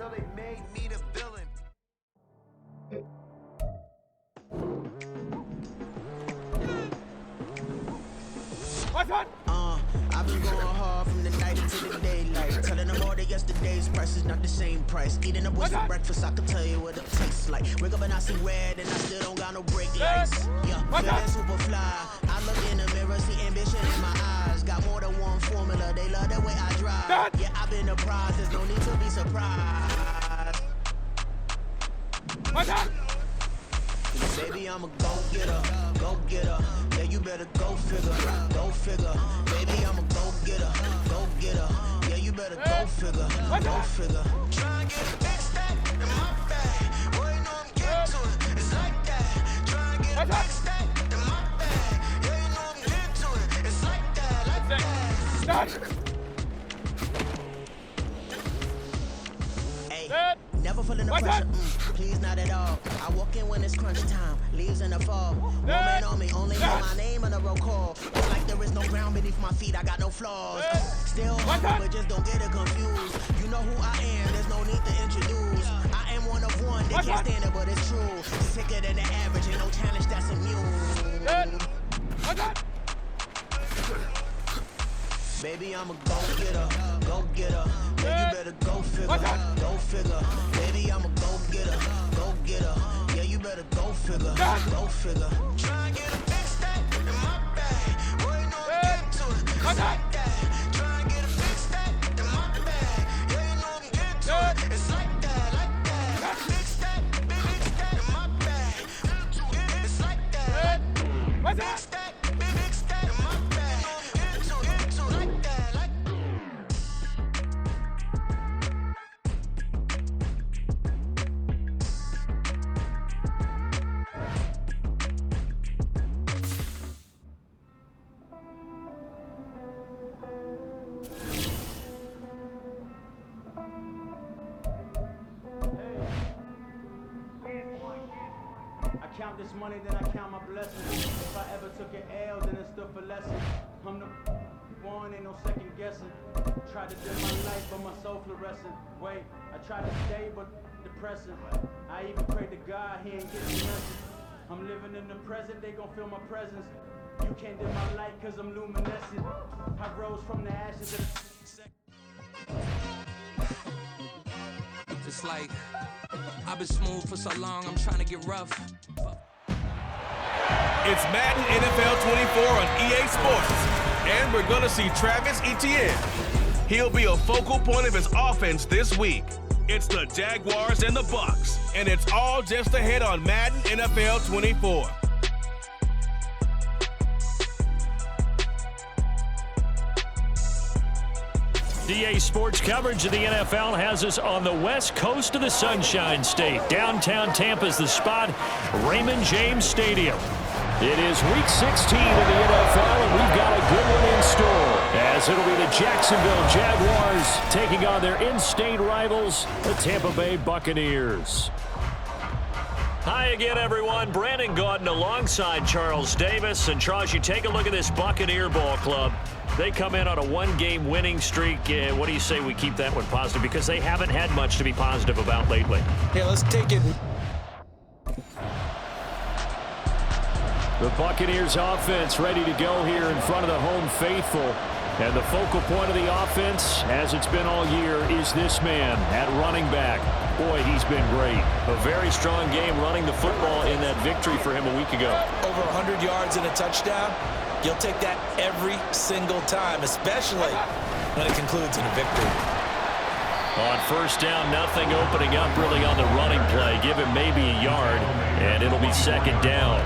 till they made me the villain. I've been going hard from the night into the daylight. Telling them all that yesterday's price is not the same price. Eating the boys for breakfast, I can tell you what it tastes like. Wake up and I see red and I still don't got no brake lights. Yeah, feeling super fly. I look in the mirror, see ambition in my eyes. Got more than one formula, they love the way I drive. Yeah, I've been a prize, there's no need to be surprised. Baby, I'm a go-getter, go-getter. Yeah, you better go figure, go figure. Baby, I'm a go-getter, go-getter. Yeah, you better go figure, go figure. Try and get a big stack in my bag. Boy, you know I'm getting to it, it's like that. Try and get a big stack in my bag. Yeah, you know I'm getting to it, it's like that, Hey, never feeling the pressure, please not at all. I walk in when it's crunch time, leaves in the fall. Woman on me, only know my name on the roll call. It's like there is no ground beneath my feet, I got no flaws. Still hungry, but just don't get it confused. You know who I am, there's no need to introduce. I am one of one, they can't stand it, but it's true. Sicker than the average, ain't no challenge that's immune. Baby, I'm a go-getter, go-getter. Yeah, you better go figure, go figure. Baby, I'm a go-getter, go-getter. Yeah, you better go figure, go figure. Try and get a big stack in my bag. Boy, you know I'm getting to it, it's like that. Try and get a big stack in my bag. Yeah, you know I'm getting to it, it's like that, like that. Big stack in my bag. It's like that. Big stack in my bag. Into it, like that, like that. I count this money, then I count my blessings. If I ever took an L, then it stood for lessons. I'm the one, ain't no second guessing. Tried to live my life, but my soul fluorescent. Wait, I tried to stay, but depressing. I even prayed to God, he ain't getting the message. I'm living in the present, they gon' feel my presence. You can't dim my light, cause I'm luminescent. I rose from the ashes of Just like, I've been smooth for so long, I'm trying to get rough. It's Madden NFL 24 on EA Sports, and we're going to see Travis Etienne. He'll be a focal point of his offense this week. It's the Jaguars and the Bucs, and it's all just ahead on Madden NFL 24. EA Sports coverage of the NFL has us on the west coast of the Sunshine State. Downtown Tampa's the spot, Raymond James Stadium. It is Week 16 of the NFL, and we've got a good one in store, as it'll be the Jacksonville Jaguars taking on their in-state rivals, the Tampa Bay Buccaneers. Hi again, everyone. Brandon Gaudin alongside Charles Davis. And Charles, you take a look at this Buccaneer ball club. They come in on a one-game winning streak. What do you say we keep that one positive? Because they haven't had much to be positive about lately. Yeah, let's take it. The Buccaneers offense ready to go here in front of the home faithful. And the focal point of the offense, as it's been all year, is this man at running back. Boy, he's been great. A very strong game running the football in that victory for him a week ago. Over 100 yards and a touchdown. You'll take that every single time, especially when it concludes in a victory. On first down, nothing opening up really on the running play. Give him maybe a yard, and it'll be second down.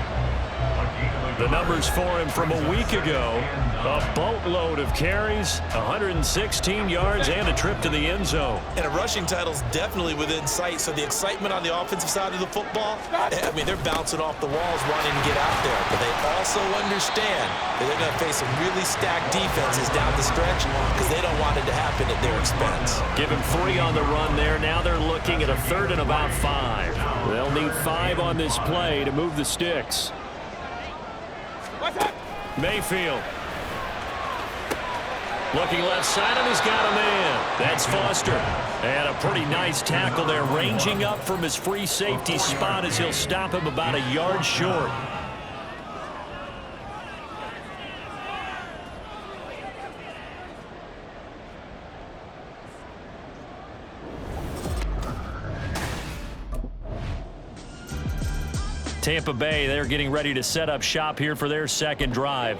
The numbers for him from a week ago, a boatload of carries, 116 yards, and a trip to the end zone. And a rushing title's definitely within sight, so the excitement on the offensive side of the football, I mean, they're bouncing off the walls wanting to get out there, but they also understand that they're going to face some really stacked defenses down the stretch because they don't want it to happen at their expense. Give him 3 on the run there. Now they're looking at a third and about 5. They'll need 5 on this play to move the sticks. Mayfield. Looking left side, and he's got a man. That's Foster. And a pretty nice tackle there, ranging up from his free safety spot as he'll stop him about a yard short. Tampa Bay, they're getting ready to set up shop here for their second drive.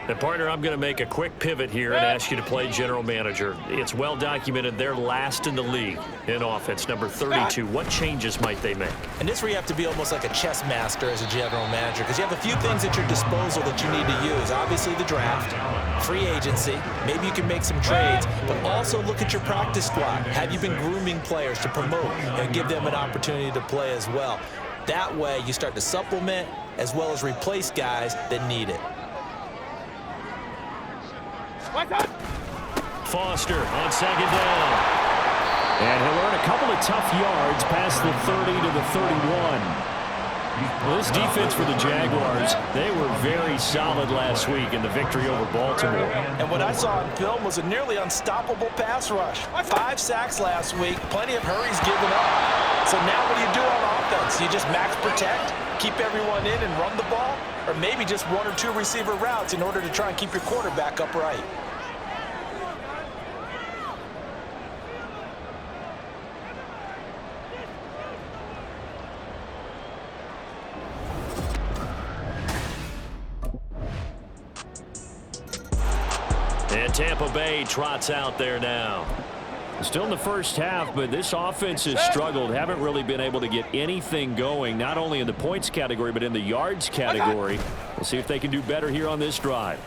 And partner, I'm going to make a quick pivot here and ask you to play general manager. It's well documented they're last in the league in offense, number 32. What changes might they make? And this is where you have to be almost like a chess master as a general manager, because you have a few things at your disposal that you need to use. Obviously the draft, free agency, maybe you can make some trades, but also look at your practice squad. Have you been grooming players to promote and give them an opportunity to play as well? That way you start to supplement as well as replace guys that need it. Foster on second down. And he'll earn a couple of tough yards past the 30 to the 31. Well, this defense for the Jaguars, they were very solid last week in the victory over Baltimore. And what I saw in film was a nearly unstoppable pass rush. 5 sacks last week, plenty of hurries given up. So now what do you do on offense? You just max protect, keep everyone in and run the ball, or maybe just 1 or 2 receiver routes in order to try and keep your quarterback upright. And Tampa Bay trots out there now. Still in the first half, but this offense has struggled. Haven't really been able to get anything going, not only in the points category, but in the yards category. We'll see if they can do better here on this drive.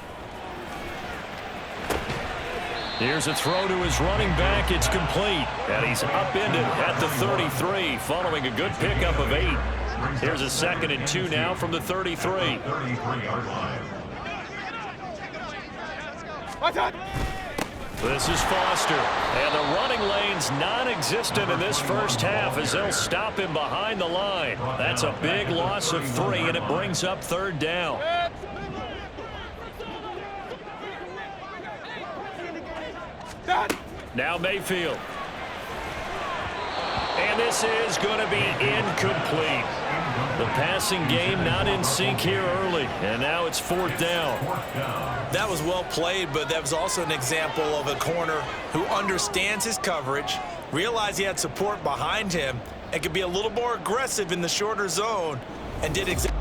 Here's a throw to his running back. It's complete. And he's upended at the 33, following a good pickup of 8. Here's a 2nd and 2 now from the 33. This is Foster, and the running lane's non-existent in this first half as they'll stop him behind the line. That's a big loss of 3, and it brings up 3rd down. Now Mayfield. And this is going to be incomplete. The passing game not in sync here early, and now it's 4th down. That was well played, but that was also an example of a corner who understands his coverage, realized he had support behind him, and could be a little more aggressive in the shorter zone, and did exactly.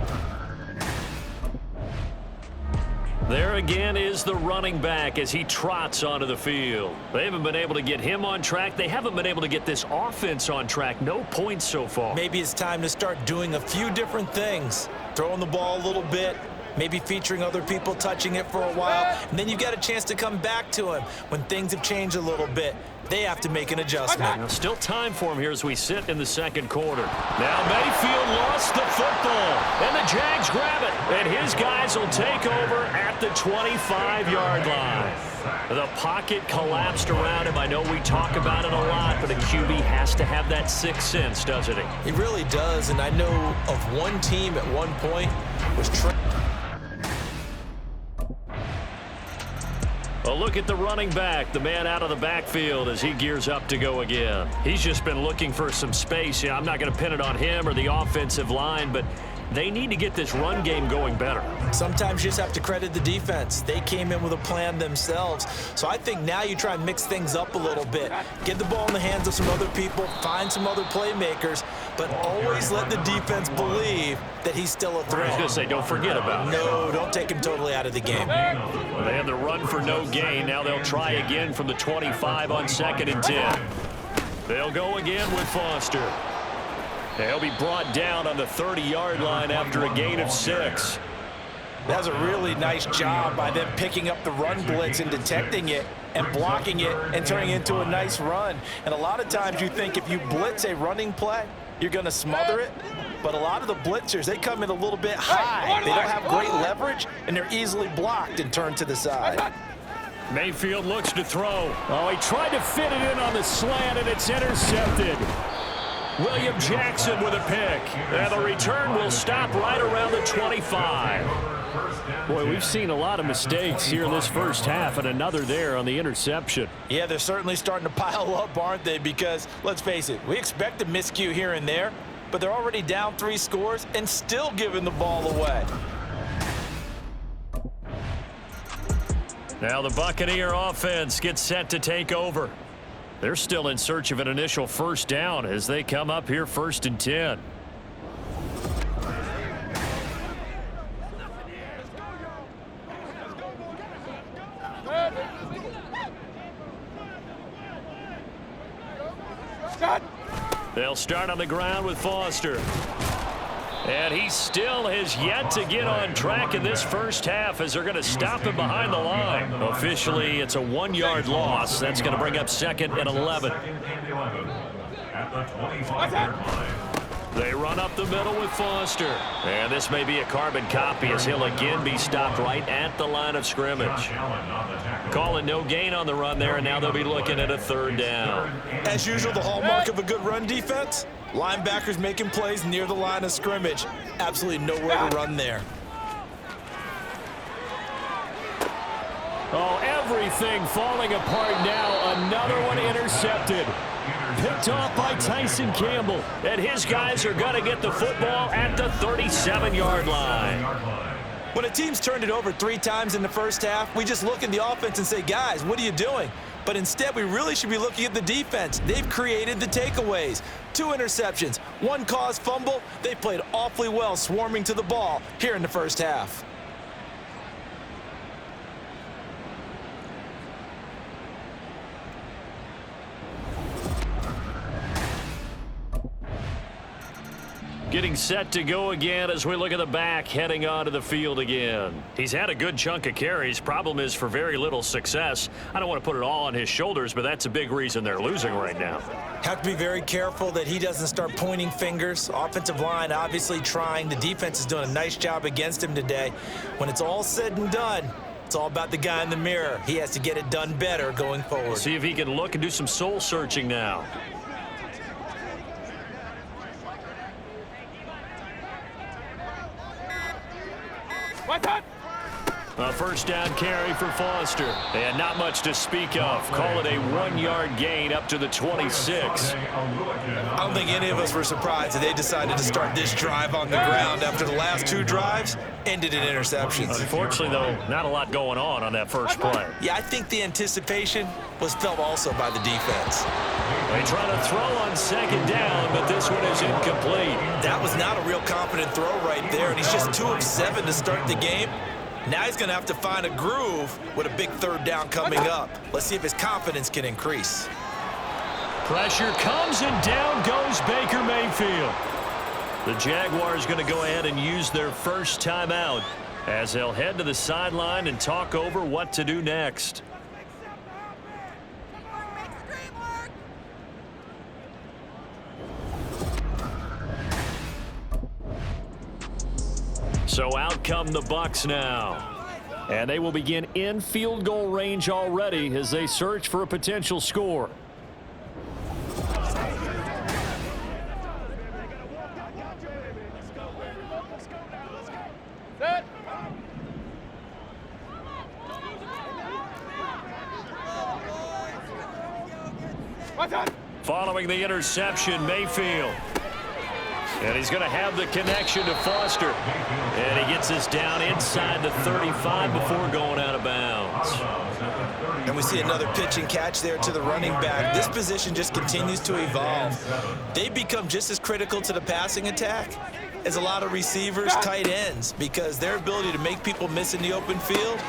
There again is the running back as he trots onto the field. They haven't been able to get him on track. They haven't been able to get this offense on track. No points so far. Maybe it's time to start doing a few different things. Throwing the ball a little bit, maybe featuring other people touching it for a while, and then you've got a chance to come back to him when things have changed a little bit. They have to make an adjustment. Now, still time for him here as we sit in the 2nd quarter. Now Mayfield lost the football, and the Jags grab it, and his guys will take over at the 25-yard line. The pocket collapsed around him. I know we talk about it a lot, but a QB has to have that 6th sense, doesn't he? He really does, and I know of one team at one point was A look at the running back, the man out of the backfield as he gears up to go again. He's just been looking for some space. I'm not going to pin it on him or the offensive line, but they need to get this run game going better. Sometimes you just have to credit the defense. They came in with a plan themselves. So I think now you try and mix things up a little bit. Get the ball in the hands of some other people, find some other playmakers, but always let the defense believe that he's still a threat. I was going to say, don't forget about it. No, don't take him totally out of the game. Well, they had the run for no gain. Now they'll try again from the 25 on 2nd and 10. They'll go again with Foster. He'll be brought down on the 30-yard line after a gain of 6. That was a really nice job by them picking up the run blitz and detecting it and blocking it and turning it into a nice run. And a lot of times you think if you blitz a running play, you're going to smother it. But a lot of the blitzers, they come in a little bit high. They don't have great leverage, and they're easily blocked and turned to the side. Mayfield looks to throw. Oh, he tried to fit it in on the slant, and it's intercepted. William Jackson with a pick. And the return will stop right around the 25. Boy, we've seen a lot of mistakes here in this first half, and another there on the interception. Yeah, they're certainly starting to pile up, aren't they? Because, let's face it, we expect a miscue here and there, but they're already down 3 scores and still giving the ball away. Now the Buccaneer offense gets set to take over. They're still in search of an initial first down as they come up here 1st and 10. They'll start on the ground with Foster. And he still has yet to get on track in this first half as they're going to stop him behind the line. Officially, it's a 1-yard loss. That's going to bring up 2nd and 11. They run up the middle with Foster. And this may be a carbon copy as he'll again be stopped right at the line of scrimmage. Calling no gain on the run there, and now they'll be looking at a 3rd down. As usual, the hallmark of a good run defense, linebackers making plays near the line of scrimmage. Absolutely nowhere to run there. Oh, everything falling apart now. Another one intercepted. Picked off by Tyson Campbell. And his guys are going to get the football at the 37-yard line. When a team's turned it over 3 times in the first half, we just look at the offense and say, guys, what are you doing? But instead, we really should be looking at the defense. They've created the takeaways. 2 interceptions, 1 caused fumble. They played awfully well swarming to the ball here in the first half. Getting set to go again as we look at the back heading onto the field again. He's had a good chunk of carries. Problem is for very little success. I don't want to put it all on his shoulders, but that's a big reason they're losing right now. Have to be very careful that he doesn't start pointing fingers. Offensive line obviously trying. The defense is doing a nice job against him today. When it's all said and done, it's all about the guy in the mirror. He has to get it done better going forward. See if he can look and do some soul searching now. A first down carry for Foster. And not much to speak of. Call it a 1-yard gain up to the 26. I don't think any of us were surprised that they decided to start this drive on the ground after the last 2 drives ended in interceptions. Unfortunately, though, not a lot going on that first play. Yeah, I think the anticipation was felt also by the defense. They try to throw on 2nd down, but this one is incomplete. That was not a real confident throw right there, and he's just 2 of 7 to start the game. Now he's going to have to find a groove with a big 3rd down coming up. Let's see if his confidence can increase. Pressure comes, and down goes Baker Mayfield. The Jaguars going to go ahead and use their first timeout as they'll head to the sideline and talk over what to do next. So out come the Bucs now. And they will begin in field goal range already as they search for a potential score. Following the interception, Mayfield. And he's going to have the connection to Foster. And he gets this down inside the 35 before going out of bounds. And we see another pitch and catch there to the running back. This position just continues to evolve. They become just as critical to the passing attack as a lot of receivers, tight ends, because their ability to make people miss in the open field.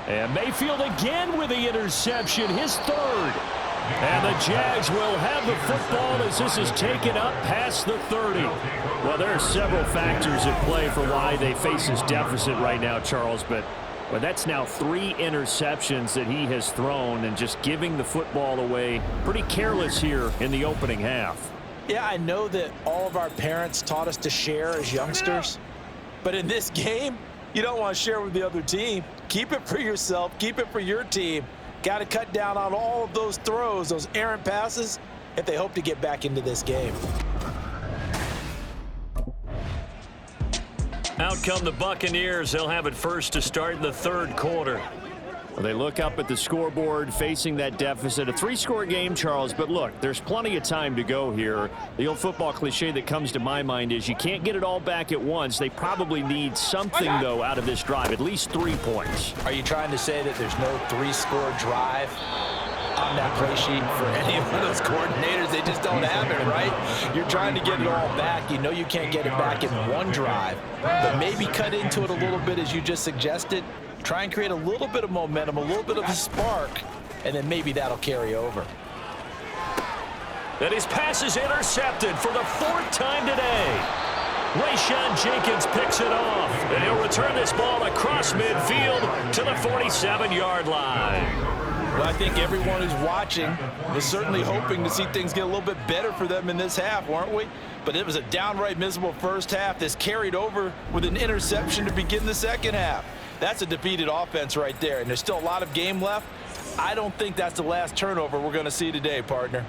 And Mayfield again with the interception, his 3rd. And the Jags will have the football as this is taken up past the 30. Well, there are several factors at play for why they face this deficit right now, Charles, but that's now 3 interceptions that he has thrown and just giving the football away pretty careless here in the opening half. Yeah, I know that all of our parents taught us to share as youngsters, but in this game, you don't want to share with the other team. Keep it for yourself. Keep it for your team. Got to cut down on all of those throws, those errant passes, if they hope to get back into this game. Out come the Buccaneers. They'll have it first to start in the third quarter. Well, they look up at the scoreboard facing that deficit. A 3-score game, Charles, but look, there's plenty of time to go here. The old football cliche that comes to my mind is you can't get it all back at once. They probably need something, though, out of this drive, at least 3 points. Are you trying to say that there's no 3-score drive on that play sheet for any of those coordinators? They just don't have it, right? You're trying to get it all back. You know you can't get it back in one drive, but maybe cut into it a little bit as you just suggested. Try and create a little bit of momentum, a little bit of a spark, and then maybe that'll carry over. And his pass is intercepted for the 4th time today. Rayshawn Jenkins picks it off, and he'll return this ball across midfield to the 47-yard line. Well, I think everyone who's watching was certainly hoping to see things get a little bit better for them in this half, weren't we? But it was a downright miserable first half. This carried over with an interception to begin the second half. That's a defeated offense right there, and there's still a lot of game left. I don't think that's the last turnover we're going to see today, partner.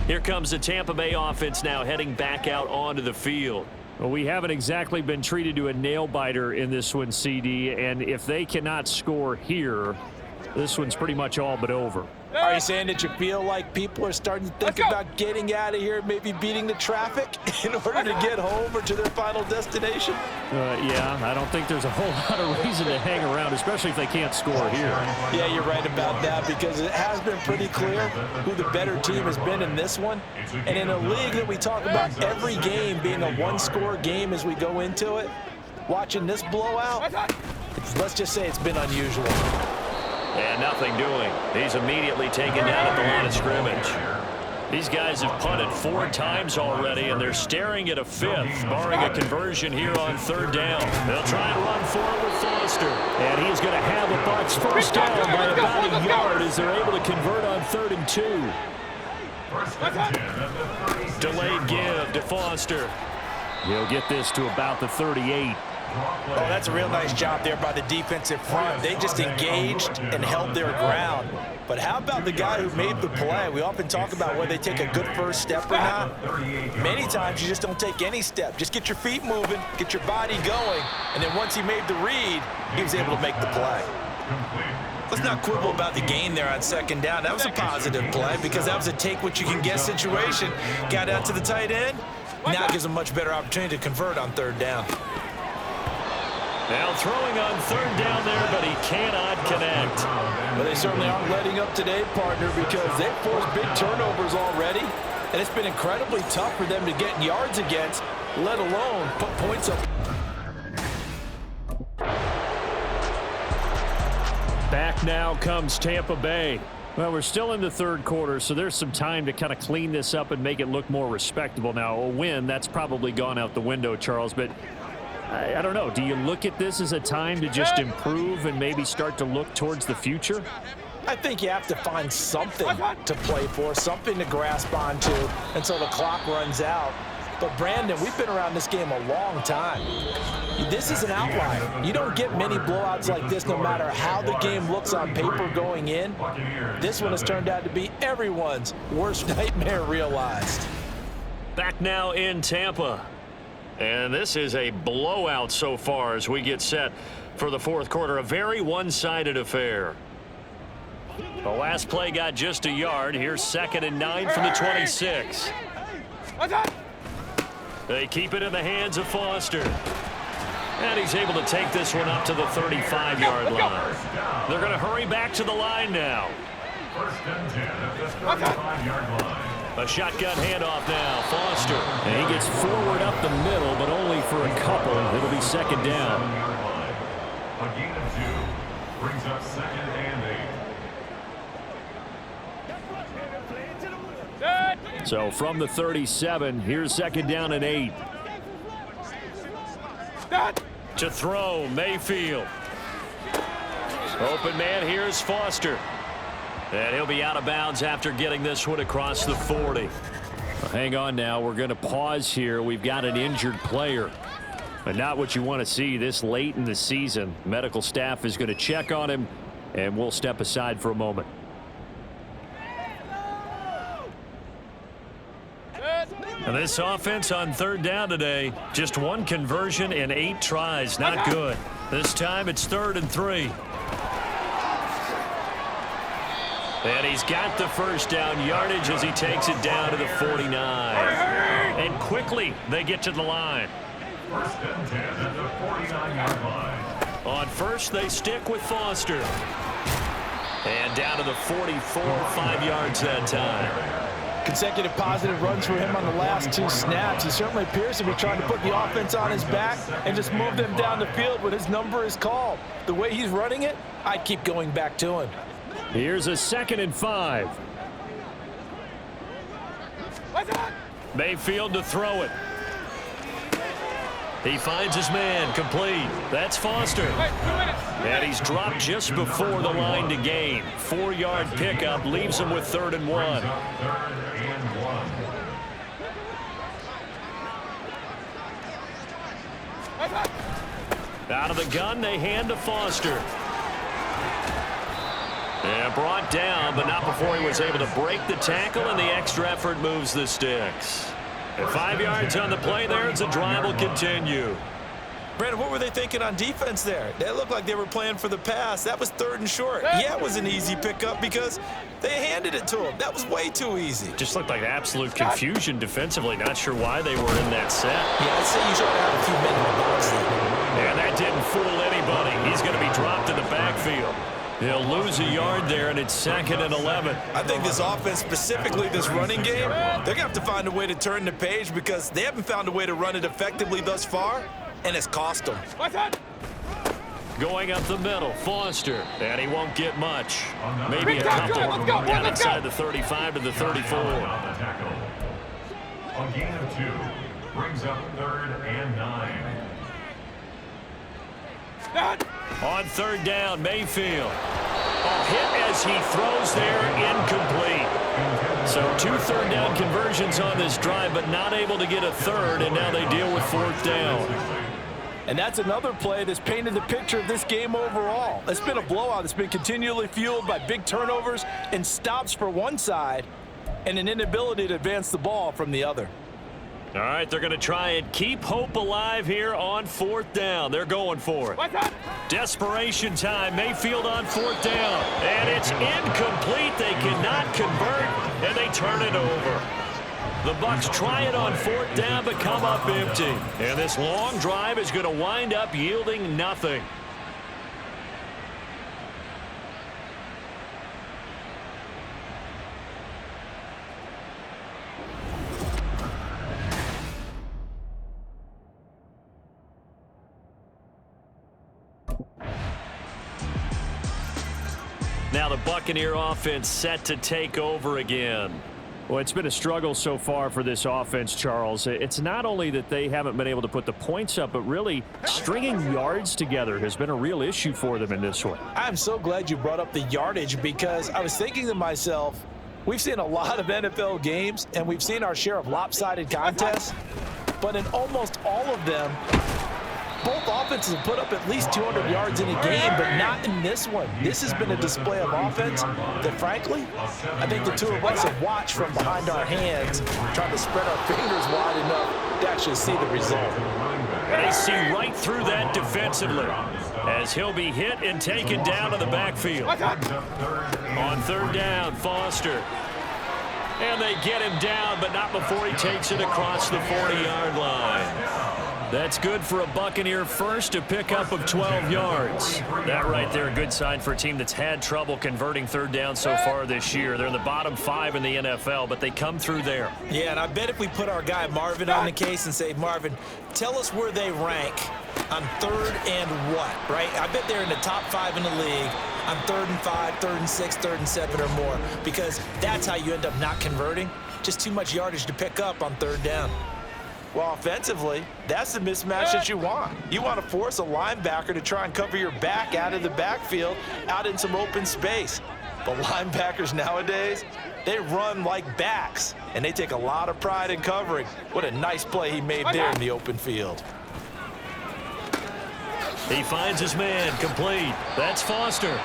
Here comes the Tampa Bay offense now heading back out onto the field. Well, we haven't exactly been treated to a nail-biter in this one, CD, and if they cannot score here, this one's pretty much all but over. Are you saying that you feel like people are starting to think about getting out of here, maybe beating the traffic in order to get home or to their final destination? Yeah, I don't think there's a whole lot of reason to hang around, especially if they can't score here. Yeah, you're right about that, because it has been pretty clear who the better team has been in this one. And in a league that we talk about every game being a one-score game as we go into it, watching this blowout, let's just say it's been unusual. And nothing doing. He's immediately taken down at the line of scrimmage. These guys have punted 4 times already, and they're staring at a 5th, barring a conversion here on 3rd down. They'll try and run forward with Foster. And he's going to have the Bucs first down by about a yard as they're able to convert on 3rd and 2. Delayed give to Foster. He'll get this to about the 38. Oh, that's a real nice job there by the defensive front. They just engaged and held their ground. But how about the guy who made the play? We often talk about whether they take a good first step or not. Many times you just don't take any step. Just get your feet moving, get your body going, and then once he made the read, he was able to make the play. Let's not quibble about the gain there on 2nd down. That was a positive play because that was a take-what-you-can-get situation. Got out to the tight end. Now it gives him a much better opportunity to convert on 3rd down. Now throwing on 3rd down there, but he cannot connect. Well, they certainly aren't letting up today, partner, because they've forced big turnovers already, and it's been incredibly tough for them to get yards against, let alone put points up. Back now comes Tampa Bay. Well, we're still in the 3rd quarter, so there's some time to kind of clean this up and make it look more respectable. Now, a win, that's probably gone out the window, Charles, but I don't know. Do you look at this as a time to just improve and maybe start to look towards the future? I think you have to find something to play for, something to grasp onto until the clock runs out. But, Brandon, we've been around this game a long time. This is an outlier. You don't get many blowouts like this no matter how the game looks on paper going in. This one has turned out to be everyone's worst nightmare realized. Back now in Tampa. And this is a blowout so far as we get set for the 4th quarter. A very one-sided affair. The last play got just a yard. Here's 2nd and 9 from the 26. They keep it in the hands of Foster. And he's able to take this one up to the 35-yard line. They're going to hurry back to the line now. 1st and 10 at the 35-yard line. A shotgun handoff now, Foster. And he gets forward up the middle, but only for a couple. It'll be 2nd down. A gain of 2 brings up 2nd and 8. So from the 37, here's 2nd down and 8. To throw, Mayfield. Open man, here's Foster. And he'll be out of bounds after getting this one across the 40. Well, hang on now. We're going to pause here. We've got an injured player. But not what you want to see this late in the season. Medical staff is going to check on him, and we'll step aside for a moment. And this offense on third down today, just one conversion in 8 tries. Not good. This time it's 3rd and 3. And he's got the first down yardage as he takes it down to the 49. And quickly they get to the line. 1st and 10 at the 49-yard line. On first, they stick with Foster. And down to the 44, 5 yards that time. Consecutive positive runs for him on the last 2 snaps. He certainly appears to be trying to put the offense on his back and just move them down the field when his number is called. The way he's running it, I'd keep going back to him. Here's a 2nd and 5. Mayfield to throw it. He finds his man, complete. That's Foster. And he's dropped just before the line to gain. 4-yard pickup leaves him with 3rd and 1. Out of the gun, they hand to Foster. And brought down, but not before he was able to break the tackle, and the extra effort moves the sticks. And 5 yards on the play there as the drive will continue. Brandon, what were they thinking on defense there? They looked like they were playing for the pass. That was 3rd and short. Yeah, it was an easy pickup because they handed it to him. That was way too easy. Just looked like absolute confusion defensively. Not sure why they were in that set. Yeah, I'd say you should have a few men in the box there. And that didn't fool anybody. He's going to be dropped in the backfield. He'll lose a yard there, and it's 2nd and 11. I think this offense, specifically this running game, they're going to have to find a way to turn the page because they haven't found a way to run it effectively thus far, and it's cost them. Going up the middle, Foster, and he won't get much. Maybe a couple down inside the 35 to the 34. A gain of 2 brings up 3rd and 9. On 3rd down, Mayfield. A hit as he throws there, incomplete. So 2 3rd down conversions on this drive, but not able to get a 3rd, and now they deal with 4th down. And that's another play that's painted the picture of this game overall. It's been a blowout. It's been continually fueled by big turnovers and stops for one side and an inability to advance the ball from the other. All right, they're going to try and keep hope alive here on 4th down. They're going for it. Desperation time. Mayfield on 4th down. And it's incomplete. They cannot convert, and they turn it over. The Bucs try it on 4th down, but come up empty. And this long drive is going to wind up yielding nothing. Now the Buccaneer offense set to take over again. Well, it's been a struggle so far for this offense, Charles. It's not only that they haven't been able to put the points up, but really stringing yards together has been a real issue for them in this one. I'm so glad you brought up the yardage because I was thinking to myself, we've seen a lot of NFL games and we've seen our share of lopsided contests, but in almost all of them, both offenses have put up at least 200 yards in a game, but not in this one. This has been a display of offense that, frankly, I think the two of us have watched from behind our hands, trying to spread our fingers wide enough to actually see the result. They see right through that defensively as he'll be hit and taken down to the backfield. On 3rd down, Foster. And they get him down, but not before he takes it across the 40-yard line. That's good for a Buccaneer first, a pickup of 12 yards. That right there, a good sign for a team that's had trouble converting 3rd down so far this year. They're in the bottom 5 in the NFL, but they come through there. Yeah, and I bet if we put our guy Marvin on the case and say, Marvin, tell us where they rank on 3rd and what, right? I bet they're in the top 5 in the league on 3rd and 5, 3rd and 6, 3rd and 7 or more, because that's how you end up not converting. Just too much yardage to pick up on 3rd down. Well, offensively, that's the mismatch that you want. You want to force a linebacker to try and cover your back out of the backfield, out in some open space. The linebackers nowadays, they run like backs, and they take a lot of pride in covering. What a nice play he made there in the open field. He finds his man, complete. That's Foster.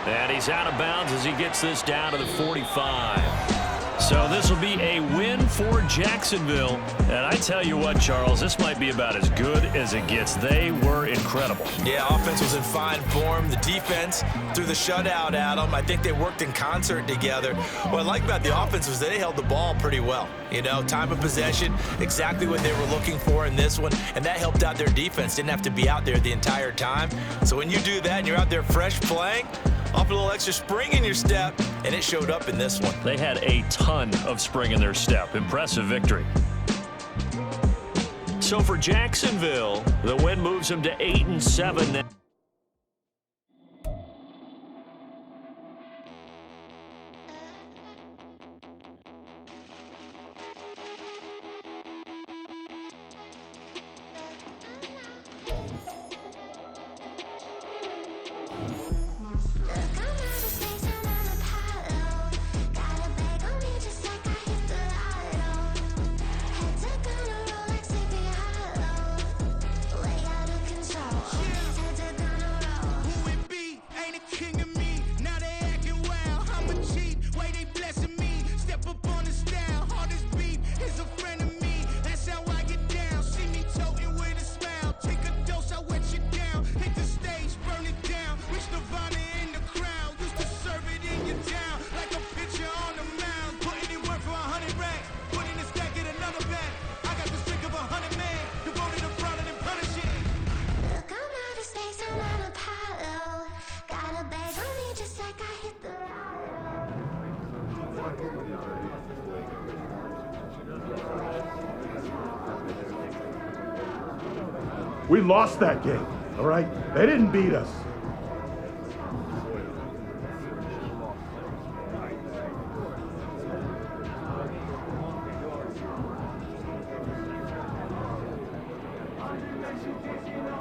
And he's out of bounds as he gets this down to the 45. So this will be a win for Jacksonville. And I tell you what, Charles, this might be about as good as it gets. They were incredible. Yeah, offense was in fine form. The defense threw the shutout at them. I think they worked in concert together. What I like about the offense was they held the ball pretty well. You know, time of possession, exactly what they were looking for in this one, and that helped out their defense. Didn't have to be out there the entire time. So when you do that and you're out there fresh playing, off a little extra spring in your step, and it showed up in this one. They had a ton of spring in their step. Impressive victory. So for Jacksonville, the win moves them to 8-7. We lost that game, all right? They didn't beat us.